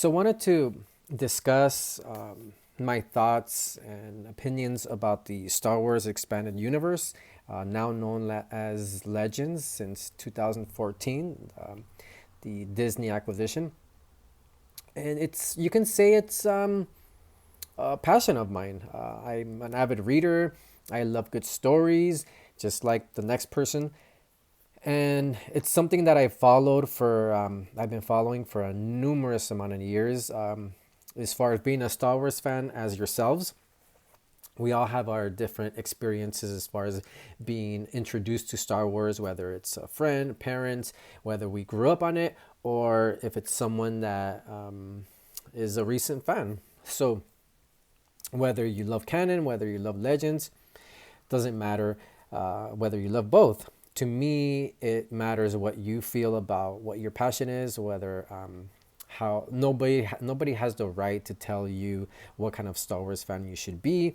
So, wanted to discuss my thoughts and opinions about the Star Wars expanded universe, now known as Legends since 2014, the Disney acquisition. And you can say it's a passion of mine. I'm an avid reader. I love good stories, just like the next person. And it's something that I've been following for a numerous amount of years. As far as being a Star Wars fan as yourselves, we all have our different experiences as far as being introduced to Star Wars, whether it's a friend, parents, whether we grew up on it, or if it's someone that is a recent fan. So whether you love canon, whether you love legends, doesn't matter. Whether you love both. To me, it matters what you feel about what your passion is. Whether how nobody has the right to tell you what kind of Star Wars fan you should be.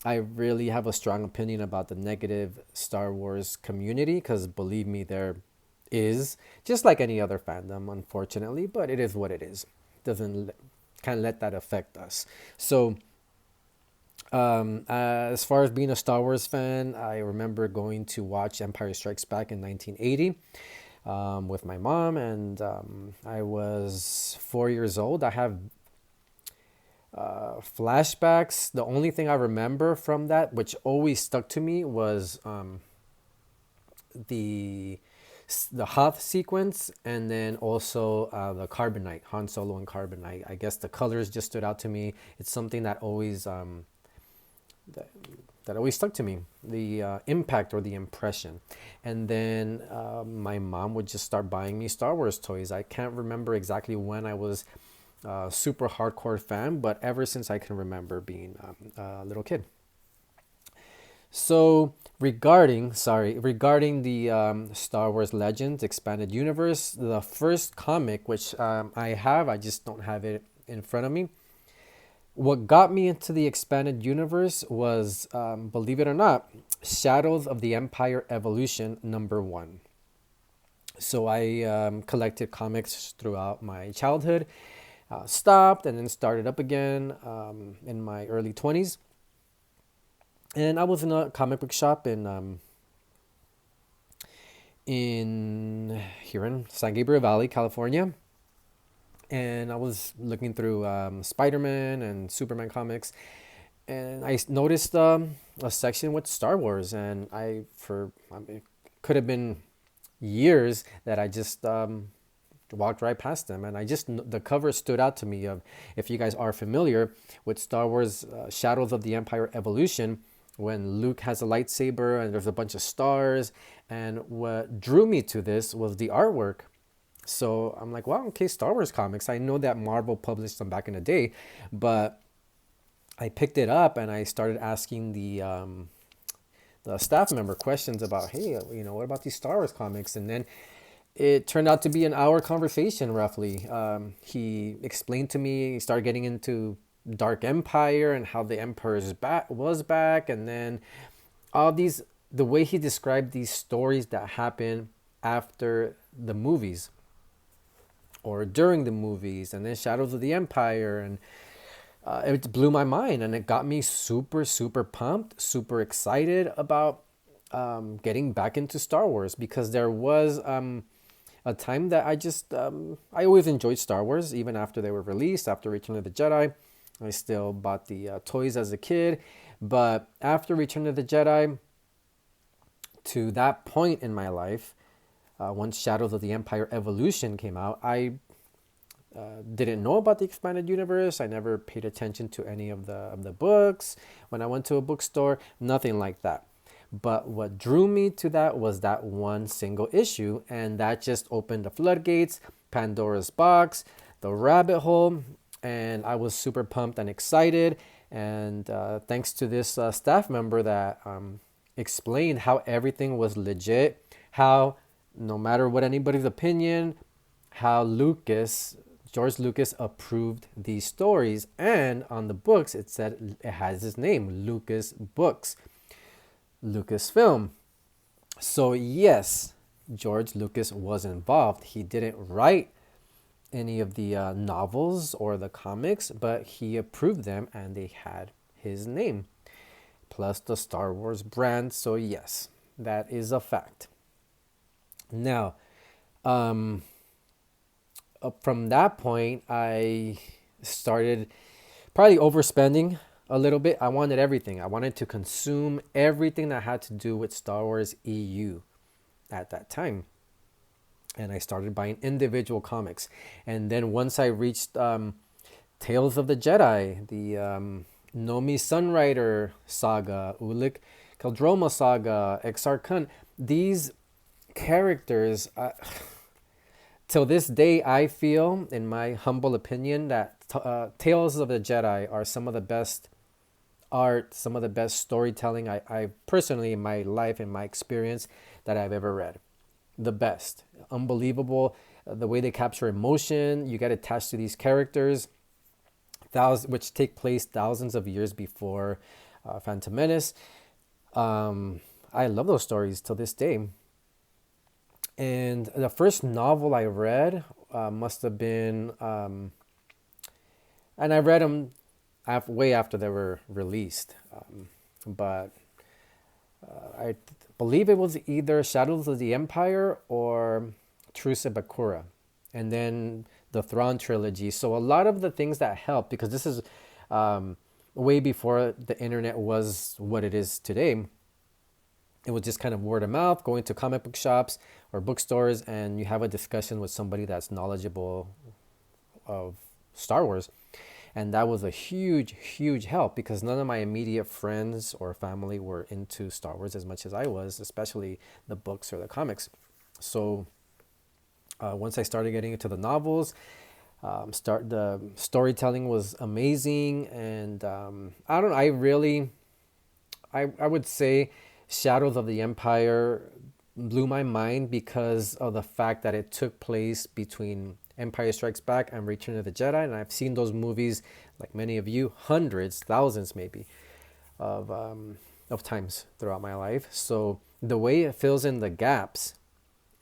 I really have a strong opinion about the negative Star Wars community because believe me, there is just like any other fandom, unfortunately, but it is what it is. Doesn't Can't let that affect us. So as far as being a Star Wars fan, I remember going to watch Empire Strikes Back in 1980 with my mom, and I was 4 years old. I have flashbacks. The only thing I remember from that, which always stuck to me, was the the Hoth sequence, and then also the Carbonite, Han Solo and Carbonite. I guess the colors just stood out to me. It's something that always that, that always stuck to me, the impact or the impression. And then my mom would just start buying me Star Wars toys. I can't remember exactly when I was a super hardcore fan, but ever since I can remember being a little kid. So regarding the Star Wars Legends expanded universe, the first comic which I just don't have it in front of me. What got me into the expanded universe was, believe it or not, Shadows of the Empire Evolution #1. So I collected comics throughout my childhood, stopped, and then started up again in my early 20s. And I was in a comic book shop in here in San Gabriel Valley, California, and I was looking through Spider-Man and Superman comics, and I noticed a section with Star Wars, and I mean, it could have been years that I just walked right past them, and the cover stood out to me. Of If you guys are familiar with Star Wars Shadows of the Empire Evolution, when Luke has a lightsaber and there's a bunch of stars, and what drew me to this was the artwork. So I'm like, wow, okay, Star Wars comics. I know that Marvel published them back in the day, but I picked it up and I started asking the staff member questions about, hey, what about these Star Wars comics? And then it turned out to be an hour conversation roughly. He explained to me, he started getting into Dark Empire and how the was back, and then all these the way he described these stories that happen after the movies or during the movies, and then Shadows of the Empire, and it blew my mind, and it got me super super pumped, super excited about getting back into Star Wars, because there was a time that I always enjoyed Star Wars even after they were released, after Return of the Jedi. I still bought the toys as a kid, but after Return of the Jedi, to that point in my life, once Shadows of the Empire Evolution came out, I didn't know about the expanded universe. I never paid attention to any of the books. When I went to a bookstore, nothing like that. But what drew me to that was that one single issue, and that just opened the floodgates, Pandora's box, the rabbit hole, and I was super pumped and excited. And thanks to this staff member that explained how everything was legit, how no matter what anybody's opinion, how George Lucas approved these stories, and on the books it said it has his name, Lucas Books, Lucasfilm. So yes, George Lucas was involved. He didn't write any of the novels or the comics, but he approved them and they had his name plus the Star Wars brand. So, yes, that is a fact. Now, um, up from that point, I started probably overspending a little bit. I wanted everything. I wanted to consume everything that had to do with Star Wars EU at that time. And I started buying individual comics. And then once I reached Tales of the Jedi, the Nomi Sunrider saga, Ulik Keldroma saga, Exar Kun, these characters, till this day, I feel, in my humble opinion, that Tales of the Jedi are some of the best art, some of the best storytelling I personally, in my life, in my experience, that I've ever read. The best. Unbelievable. The way they capture emotion, you get attached to these characters, which take place thousands of years before Phantom Menace. I love those stories till this day. And the first novel I read must have been, and I read them way after they were released. But I believe it was either Shadows of the Empire or Truce at Bakura. And then the Thrawn trilogy. So a lot of the things that helped, because this is way before the internet was what it is today. It was just kind of word of mouth, going to comic book shops or bookstores, and you have a discussion with somebody that's knowledgeable of Star Wars. And that was a huge, huge help because none of my immediate friends or family were into Star Wars as much as I was, especially the books or the comics. So once I started getting into the novels, the storytelling was amazing. And I don't know, I would say Shadows of the Empire blew my mind because of the fact that it took place between Empire Strikes Back and Return of the Jedi, and I've seen those movies, like many of you, hundreds, thousands maybe, of times throughout my life. So the way it fills in the gaps,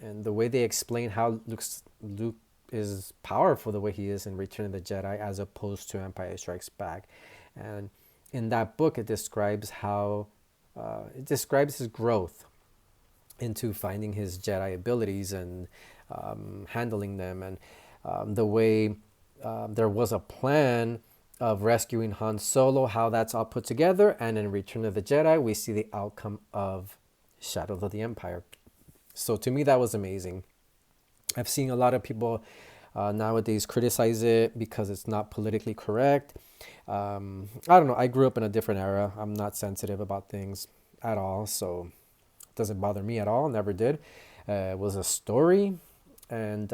and the way they explain how Luke is powerful the way he is in Return of the Jedi as opposed to Empire Strikes Back, and in that book it describes his growth into finding his Jedi abilities and handling them, and the way there was a plan of rescuing Han Solo, how that's all put together. And in Return of the Jedi, we see the outcome of Shadows of the Empire. So to me, that was amazing. I've seen a lot of people nowadays criticize it because it's not politically correct. I don't know. I grew up in a different era. I'm not sensitive about things at all, so it doesn't bother me at all. Never did. It was a story, and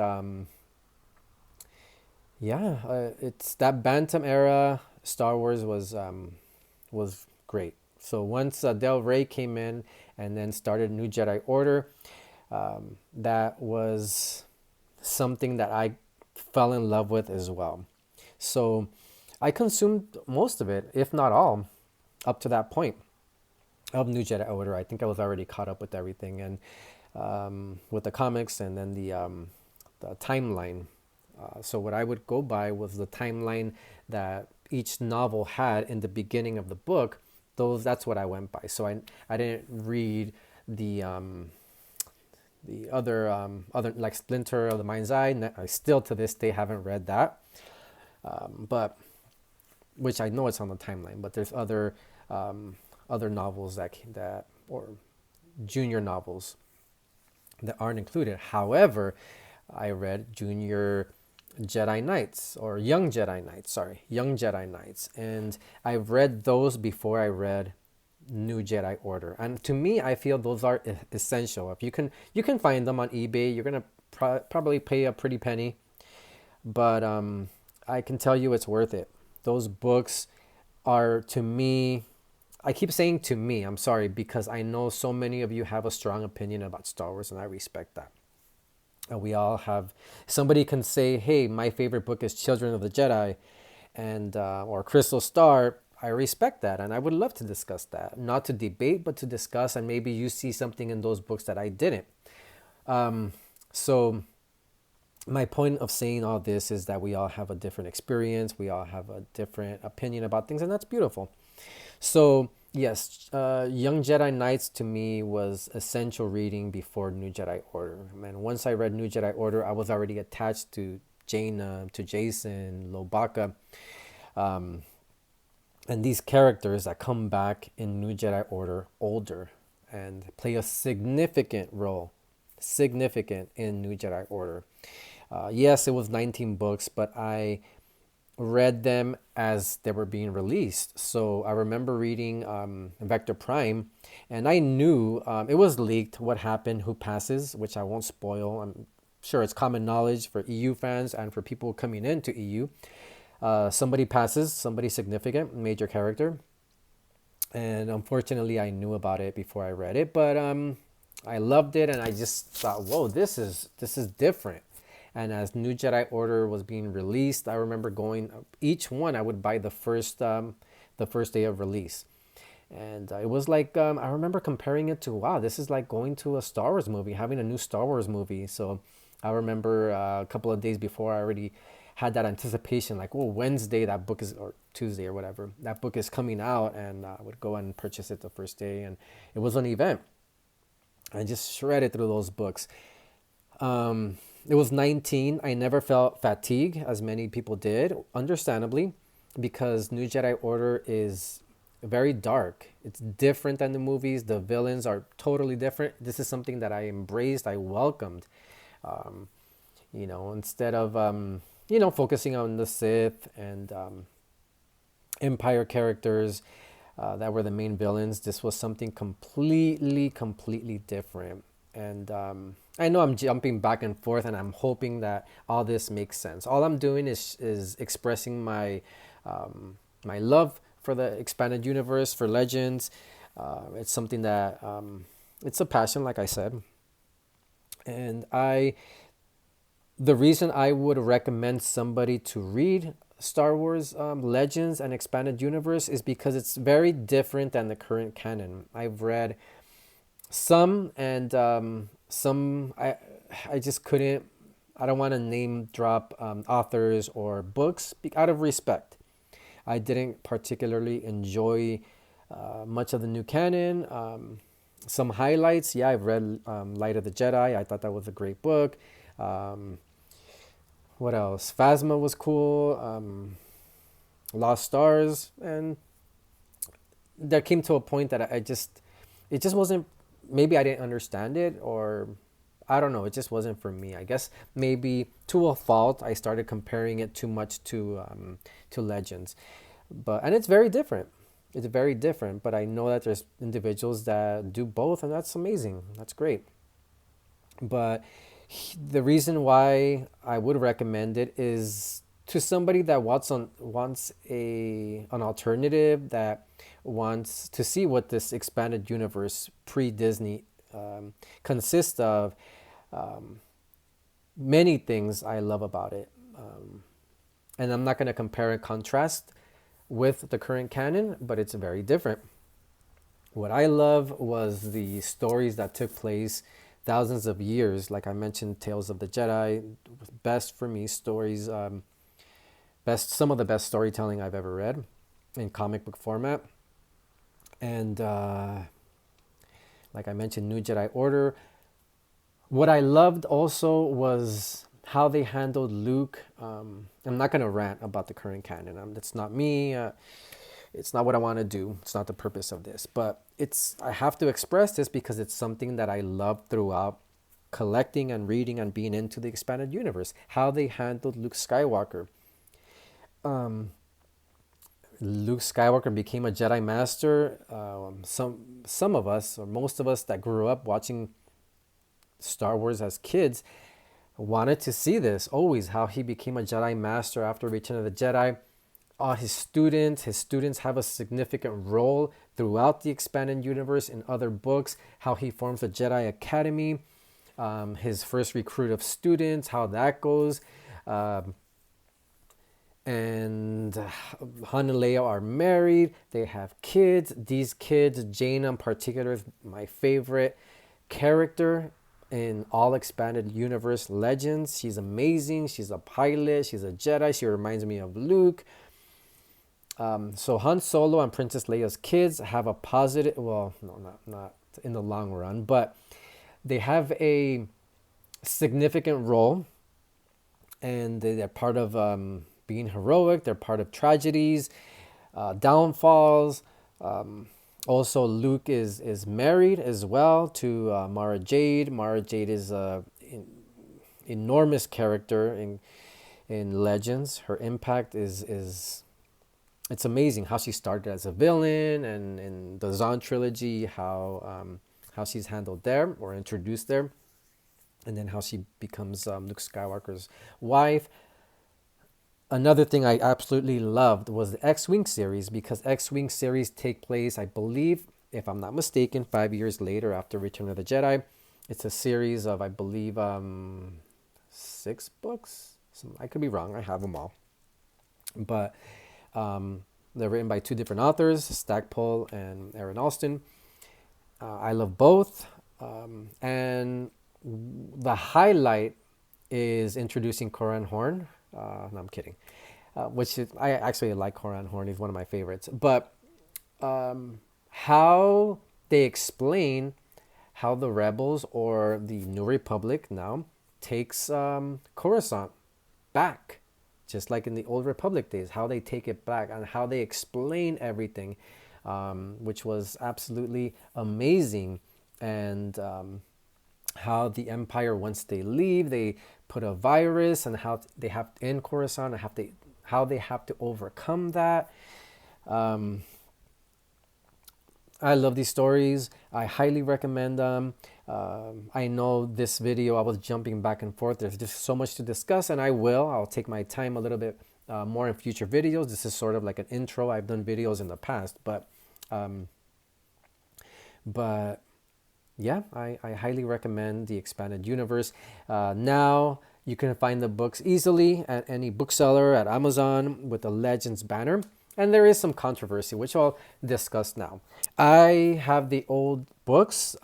it's that Bantam era. Star Wars was great. So once Del Rey came in and then started New Jedi Order, that was something that I fell in love with as well. So I consumed most of it, if not all, up to that point of New Jedi Order. I think I was already caught up with everything, and with the comics, and then the timeline. So what I would go by was the timeline that each novel had in the beginning of the book. That's what I went by. So I didn't read the other, like Splinter of the Mind's Eye. I still to this day haven't read that, but which I know it's on the timeline. But there's other novels that or junior novels that aren't included. However, I read Junior Jedi Knights, or Young Jedi Knights, Young Jedi Knights. And I've read those before I read New Jedi Order. And to me, I feel those are essential. If you can find them on eBay, you're going to probably pay a pretty penny. But I can tell you it's worth it. Those books are, to me, I keep saying to me, I'm sorry, because I know so many of you have a strong opinion about Star Wars, and I respect that. We all have, somebody can say, hey, my favorite book is Children of the Jedi, and or Crystal Star. I respect that, and I would love to discuss that. Not to debate, but to discuss, and maybe you see something in those books that I didn't. So My point of saying all this is that we all have a different experience, we all have a different opinion about things, and that's beautiful. So yes, Young Jedi Knights to me was essential reading before New Jedi Order. Man, once I read New Jedi Order, I was already attached to Jaina, to Jason, Lobaka, um, and these characters that come back in New Jedi Order older and play a significant in New Jedi Order. Yes, it was 19 books, but I read them as they were being released. So I remember reading Vector Prime, and I knew it was leaked what happened, who passes, which I won't spoil. I'm sure it's common knowledge for EU fans and for people coming into EU. Somebody passes, somebody significant, major character, and unfortunately, I knew about it before I read it. But I loved it, and I just thought, "Whoa, this is different." And as New Jedi Order was being released, I remember going each one. I would buy the first day of release, and it was like I remember comparing it to, wow, this is like going to a Star Wars movie, having a new Star Wars movie. So I remember a couple of days before, I already had that anticipation, like, oh, Wednesday that book is, or Tuesday or whatever, that book is coming out, and I would go and purchase it the first day, and it was an event. I just shredded through those books. It was 19. I never felt fatigue as many people did, understandably, because New Jedi Order is very dark. It's different than the movies. The villains are totally different. This is something that I embraced, I welcomed. Um, instead of, focusing on the Sith and Empire characters that were the main villains, this was something completely different. And I know I'm jumping back and forth, and I'm hoping that all this makes sense. All I'm doing is expressing my love for the expanded universe, for Legends. It's something that it's a passion, like I said, and the reason I would recommend somebody to read Star Wars Legends and Expanded Universe is because it's very different than the current canon. I've read some, and some I just couldn't. I don't want to name drop authors or books out of respect. I didn't particularly enjoy much of the new canon. Some highlights, yeah, I've read Light of the Jedi. I thought that was a great book. Um, what else? Phasma was cool. Lost Stars, and there came to a point that it just wasn't. Maybe I didn't understand it, or I don't know. It just wasn't for me. I guess maybe to a fault, I started comparing it too much to Legends, and it's very different. It's very different. But I know that there's individuals that do both, and that's amazing. That's great. But the reason why I would recommend it is to somebody that wants an alternative, that wants to see what this expanded universe pre Disney consists of. Um, Many things I love about it, and I'm not going to compare and contrast with the current canon, but it's very different. What I love was the stories that took place thousands of years. Like I mentioned, Tales of the Jedi, best for me stories, best some of the best storytelling I've ever read in comic book format. And like I mentioned, New Jedi Order. What I loved also was how they handled Luke. I'm not gonna rant about the current canon. That's not me. It's not what I want to do. It's not the purpose of this. But I have to express this because it's something that I love throughout collecting and reading and being into the expanded universe. How they handled Luke Skywalker. Um, Luke Skywalker became a Jedi Master. Some of us, or most of us that grew up watching Star Wars as kids, wanted to see this always, how he became a Jedi Master after Return of the Jedi. His students have a significant role throughout the expanded universe in other books, how he forms a Jedi Academy, his first recruit of students, how that goes. Um, and Han and Leia are married, they have kids. These kids, Jaina in particular, is my favorite character. in all expanded universe legends. She's amazing. She's a pilot. She's a Jedi. She reminds me of Luke. So Han Solo and Princess Leia's kids have a positive, well, no, not in the long run, but they have a significant role, and they're part of being heroic. They're part of tragedies, downfalls. Also, Luke is married as well to Mara Jade. Mara Jade is a enormous character in Legends. Her impact is it's amazing how she started as a villain, and in the Zahn trilogy, how she's handled there or introduced there, and then how she becomes Luke Skywalker's wife. Another thing I absolutely loved was the X-Wing series, because X-Wing series take place, I believe, if I'm not mistaken, 5 years later after Return of the Jedi. It's a series of, I believe, 6 books. I could be wrong. I have them all. But they're written by two different authors, Stackpole and Aaron Alston. I love both. And the highlight is introducing Coran Horn. No, I'm kidding. Which is, I actually like Coran Horn. He's one of my favorites. But how they explain how the rebels, or the New Republic now, takes Coruscant back, just like in the Old Republic days, how they take it back and how they explain everything, which was absolutely amazing. And how the Empire, once they leave, they put a virus, and how they have in Coruscant, and how they have to overcome that. I love these stories. I highly recommend them. I know this video, I was jumping back and forth. There's just so much to discuss, and I'll take my time a little bit more in future videos. This is sort of like an intro. I've done videos in the past, but yeah, I highly recommend the expanded universe. Now you can find the books easily at any bookseller, at Amazon, with the Legends banner. And there is some controversy, which I'll discuss now. I have the old books,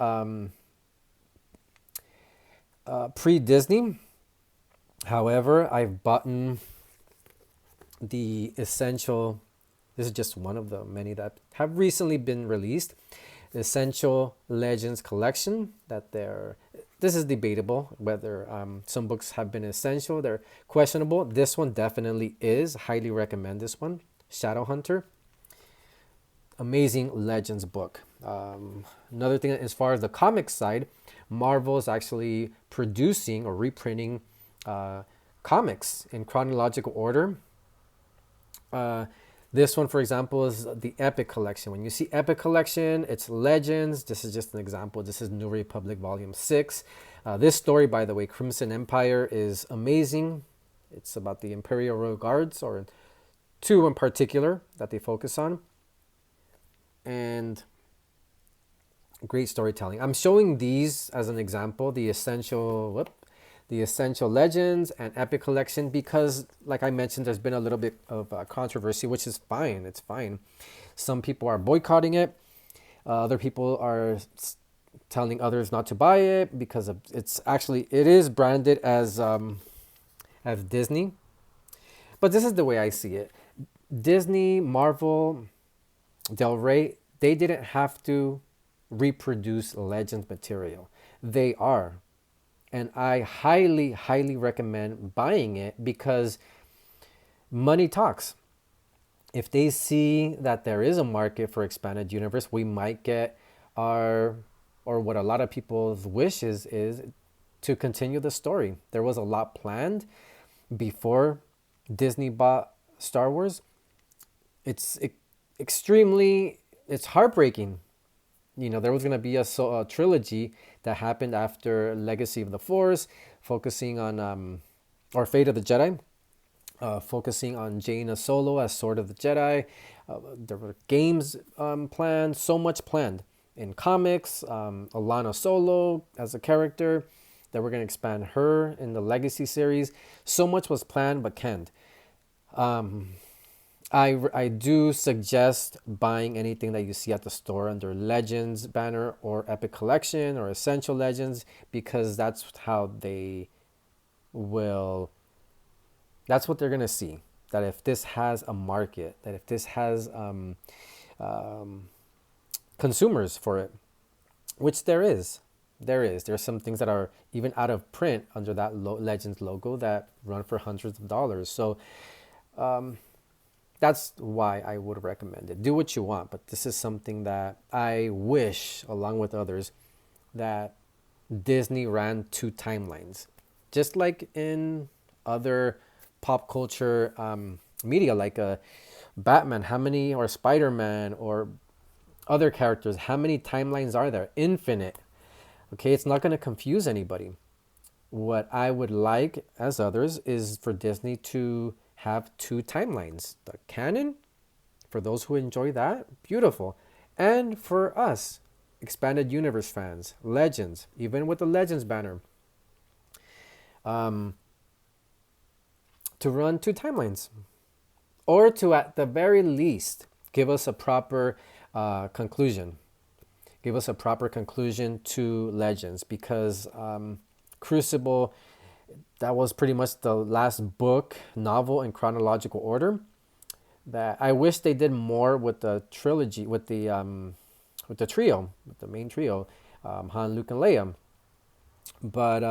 pre-Disney. However, I've bought the essential, this is just one of the many that have recently been released, Essential Legends collection. This is debatable whether some books have been essential. They're questionable. This one definitely is. Highly recommend this one. Shadowhunter. Amazing Legends book. Another thing, as far as the comic side, Marvel is actually producing or reprinting comics in chronological order. This one, for example, is the Epic Collection. When you see Epic Collection, it's Legends. This is just an example. This is New Republic Volume 6. This story, by the way, Crimson Empire, is amazing. It's about the Imperial Royal Guards, or two in particular that they focus on. And great storytelling. I'm showing these as an example, the Essential Legends and Epic Collection, because, like I mentioned, there's been a little bit of controversy, which is fine. It's fine. Some people are boycotting it. Other people are telling others not to buy it because it is branded as Disney. But this is the way I see it. Disney, Marvel, Del Rey, they didn't have to reproduce Legends material. They are. And I highly, highly recommend buying it, because money talks. If they see that there is a market for expanded universe, we might get or what a lot of people's wishes is to continue the story. There was a lot planned before Disney bought Star Wars. It's heartbreaking. There was going to be a trilogy that happened after Legacy of the Force, focusing on, or Fate of the Jedi, focusing on Jaina Solo as Sword of the Jedi. There were games planned, so much planned. In comics, Alana Solo as a character, that we're going to expand her in the Legacy series. So much was planned but canned. I do suggest buying anything that you see at the store under Legends banner or Epic Collection or Essential Legends, because will that's what they're gonna see. That if this has a market, that if this has um, consumers for it, which there's some things that are even out of print under that Legends logo that run for hundreds of dollars. So that's why I would recommend it. Do what you want, but this is something that I wish, along with others, that Disney ran two timelines, just like in other pop culture media, like Batman. How many, or Spider Man, or other characters? How many timelines are there? Infinite. Okay, it's not going to confuse anybody. What I would like, as others, is for Disney to have two timelines: the canon, for those who enjoy that, beautiful. And for us, expanded universe fans, Legends, even with the Legends banner, um, to run two timelines. Or to, at the very least, give us a proper conclusion. Give us a proper conclusion to Legends, because Crucible, that was pretty much the last book, novel in chronological order. That I wish they did more with the trilogy, with the trio, with the main trio, Han, Luke, and Leia. But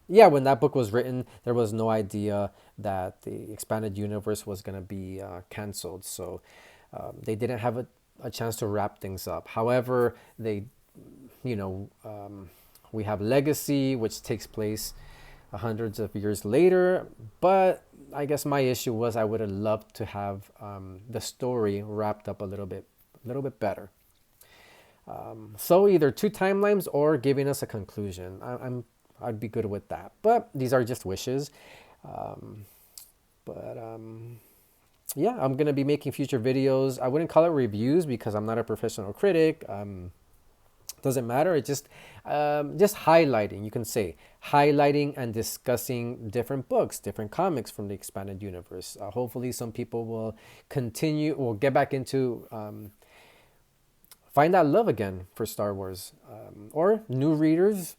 yeah, when that book was written, there was no idea that the expanded universe was gonna be canceled. So they didn't have a chance to wrap things up. However, you know, we have Legacy, which takes place hundreds of years later. But I guess my issue was I would have loved to have the story wrapped up a little bit better. So either two timelines or giving us a conclusion. I'd be good with that. But these are just wishes. Um, but yeah, I'm gonna be making future videos. I wouldn't call it reviews because I'm not a professional critic. Doesn't matter. It just highlighting. You can say highlighting and discussing different books, different comics from the expanded universe. Hopefully, some people will continue or get back into find that love again for Star Wars, or new readers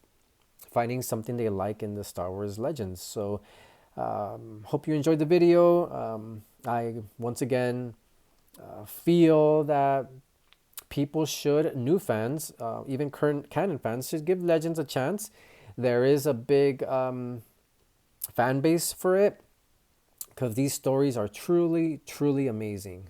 finding something they like in the Star Wars legends. So, hope you enjoyed the video. I once again feel that people should, new fans, even current canon fans, should give Legends a chance. There is a big fan base for it because these stories are truly, truly amazing.